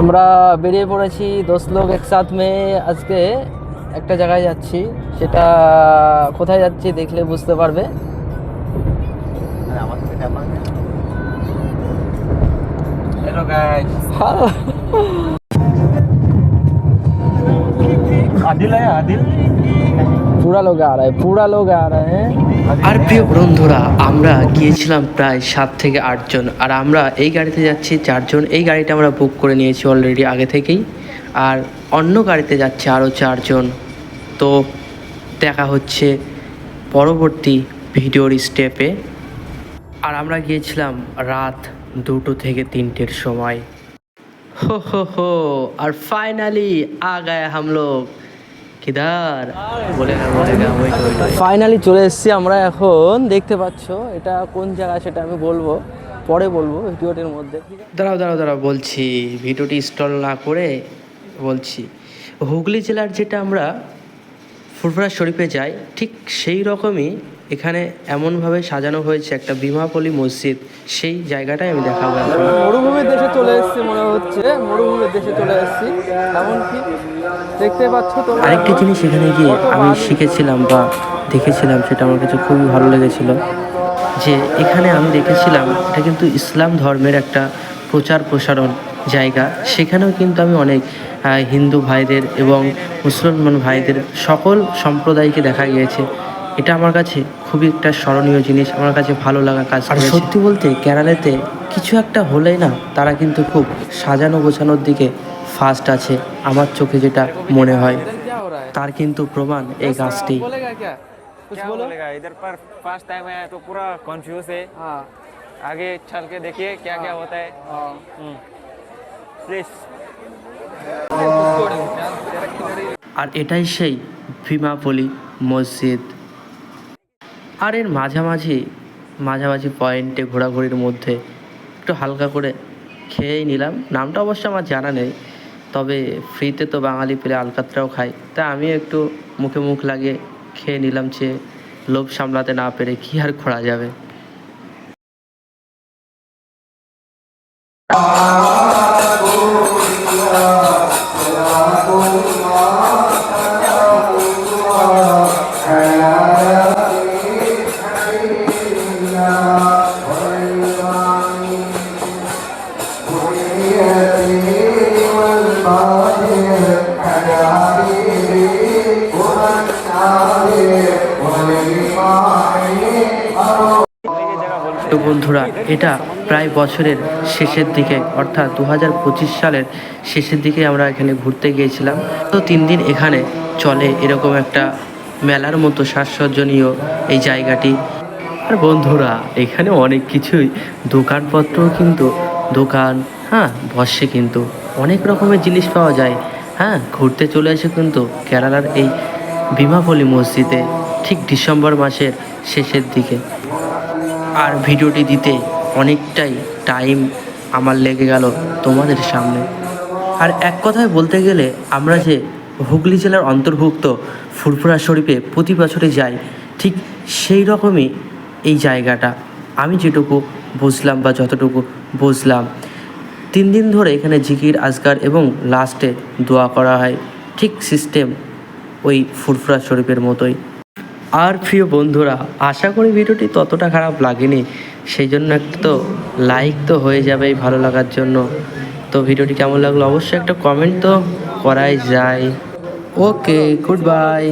আমরা বেরিয়ে পড়েছি 10 লোক একসাথ আজকে একটা জায়গায় যাচ্ছি। সেটা কোথায় যাচ্ছি দেখলে বুঝতে পারবে। Hello guys. आदिल है आदिल। पूरा लोग आ रहा है, पूरा लोग आ रहे हैं। আর প্রিয় বন্ধুরা, আমরা গিয়েছিলাম প্রায় 7 থেকে 8 জন, আর আমরা এই গাড়িতে যাচ্ছি 4 জন। এই গাড়িটা আমরা বুক করে নিয়েছি অলরেডি আগে থেকেই, আর অন্য গাড়িতে যাচ্ছে আরও 4 জন। তো দেখা হচ্ছে পরবর্তী ভিডিওর স্টেপে। আর আমরা গিয়েছিলাম রাত 2টো থেকে 3টের সময়। हो और फाइनली आ गए हम लोग। किधर बोलेगा वही तो। ফাইনালি চলে এসেছি আমরা। এখন দেখতে পাচ্ছ এটা কোন জায়গা সেটা আমি বলবো, পরে বলবো ভিডিওটির মধ্যে। দাঁড়াও বলছি, ভিডিওটি স্টল না করে বলছি। হুগলি জেলার যেটা আমরা ফুরফুরা শরীফে যাই, ঠিক সেই রকমই এখানে এমনভাবে সাজানো হয়েছে একটা বিমাপল্লী মসজিদ। সেই জায়গাটাই আমি দেখাবো। মরুভূমির দেশে চলে এসেছি মনে হচ্ছে, মরুভূমির দেশে চলে এসেছি। এমনকি দেখতে পাচ্ছ তো আরেকটি জিনিস এখানে গিয়ে আমি শিখেছিলাম বা দেখেছিলাম, সেটা আমার কাছে খুবই ভালো লেগেছিল। যে এখানে আমি দেখেছিলাম এটা কিন্তু ইসলাম ধর্মের একটা প্রচার প্রসারণ জায়গা। সেখানেও কিন্তু আমি অনেক হিন্দু ভাইদের এবং মুসলমান ভাইদের সকল সম্প্রদায়কে দেখা গিয়েছে। এটা আমার কাছে খুবই একটা স্মরণীয় জিনিস, আমার কাছে ভালো লাগা কাজ করে। সত্যি বলতে কেরালাতে কিছু একটা হলেই না, তারা কিন্তু খুব সাজানো গোছানোর দিকে ফার্স্ট আছে আমার চোখে যেটা মনে হয়। তার কিন্তু প্রমাণ এই গাছটি। क्या बोलेगा? इधर पर फर्स्ट टाइम आया तो पूरा कंफ्यूज है। हाँ आगे चल के देखिए क्या क्या होता है। प्लीज। আর এটাই সেই ভীমাপল্লী মসজিদ। আর এর মাঝামাঝি পয়েন্টে ঘোরাঘুরির মধ্যে একটু হালকা করে খেয়েই নিলাম। নামটা অবশ্য আমার জানা নেই, তবে ফ্রিতে তো বাঙালি পেলে আলকাতরাও খাই, তা আমি একটু মুখে মুখ লাগিয়ে খেয়ে নিলাম। লোভ সামলাতে না পেরে কি আর করা যাবে। তো বন্ধুরা, এটা প্রায় বছরের শেষের দিকে, অর্থাৎ 2025 সালের শেষের দিকে আমরা এখানে ঘুরতে গিয়েছিলাম। তো 3 দিন এখানে চলে এরকম একটা মেলার মতো সাজসজ্জনীয় এই জায়গাটি। আর বন্ধুরা, এখানে অনেক কিছুই দোকানপত্রও কিন্তু বসে, কিন্তু অনেক রকমের জিনিস পাওয়া যায়। ঘুরতে চলে আসে কিন্তু কেরালার এই ভীমাপল্লী মসজিদে ঠিক ডিসেম্বর মাসের শেষের দিকে। আর ভিডিওটি দিতে অনেকটাই টাইম আমার লেগে গেল তোমাদের সামনে। আর এক কথায় বলতে গেলে, আমরা যে হুগলি জেলার অন্তর্ভুক্ত ফুরফুরা শরীফে প্রতি বছরে যাই, ঠিক সেই রকমই এই জায়গাটা। আমি যেটুকু বুঝলাম বা যতটুকু বুঝলাম, 3 দিন ধরে এখানে জিকির আজকার এবং লাস্টে দোয়া করা হয়, ঠিক সিস্টেম ওই ফুরফুরা শরীফের মতোই। আর প্রিয় বন্ধুরা, আশা করি ভিডিওটি ততটা খারাপ লাগেনি, সেই জন্য একটা তো লাইক তো হয়ে যাবে এই ভালো লাগার জন্য। তো ভিডিওটি কেমন লাগলো অবশ্যই একটা কমেন্ট তো করাই যায়। ওকে, গুড বাই।